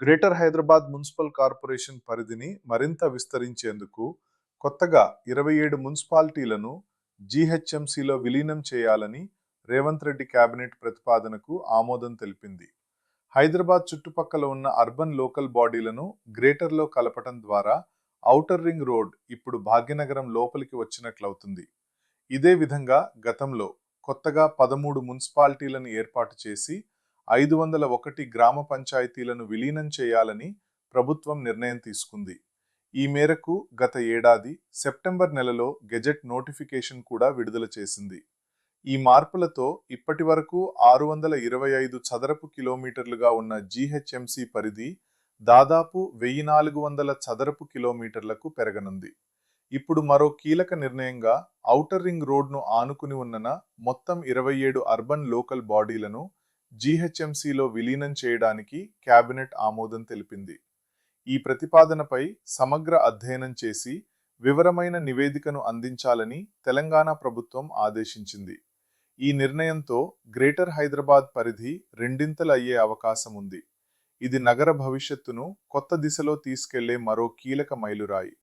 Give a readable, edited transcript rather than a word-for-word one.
Greater Hyderabad municipal corporation పరిధిని మరింత విస్తరించేందుకు కొత్తగా 27 మున్సిపాలిటీలను జీహెచ్ఎంసీలో విలీనం చేయాలని రేవంత్ రెడ్డి కేబినెట్ ప్రతిపాదనకు ఆమోదం తెలిపింది. హైదరాబాద్ చుట్టుపక్కల ఉన్న అర్బన్ లోకల్ బాడీలను గ్రేటర్లో కలపటం ద్వారా ఔటర్ రింగ్ రోడ్ ఇప్పుడు భాగ్యనగరం లోపలికి వచ్చినట్లవుతుంది. ఇదే విధంగా గతంలో కొత్తగా 13 మున్సిపాలిటీలను ఏర్పాటు చేసి 501 గ్రామ పంచాయతీలను విలీనం చేయాలని ప్రభుత్వం నిర్ణయం తీసుకుంది. ఈ మేరకు గత ఏడాది సెప్టెంబర్ నెలలో గెజెట్ నోటిఫికేషన్ కూడా విడుదల చేసింది. ఈ మార్పులతో ఇప్పటి వరకు 625 చదరపు కిలోమీటర్లుగా ఉన్న జీహెచ్ఎంసీ పరిధి దాదాపు 1400 చదరపు కిలోమీటర్లకు పెరగనుంది. ఇప్పుడు మరో కీలక నిర్ణయంగా ఔటర్ రింగ్ రోడ్ను ఆనుకుని ఉన్న మొత్తం 27 అర్బన్ లోకల్ బాడీలను జీహెచ్ఎంసీలో విలీనం చేయడానికి కేబినెట్ ఆమోదం తెలిపింది. ఈ ప్రతిపాదనపై సమగ్ర అధ్యయనం చేసి వివరమైన నివేదికను అందించాలని తెలంగాణ ప్రభుత్వం ఆదేశించింది. ఈ నిర్ణయంతో గ్రేటర్ హైదరాబాద్ పరిధి రెండింతలు అయ్యే అవకాశం ఉంది. ఇది నగర భవిష్యత్తును కొత్త దిశలో తీసుకెళ్లే మరో కీలక మైలురాయి.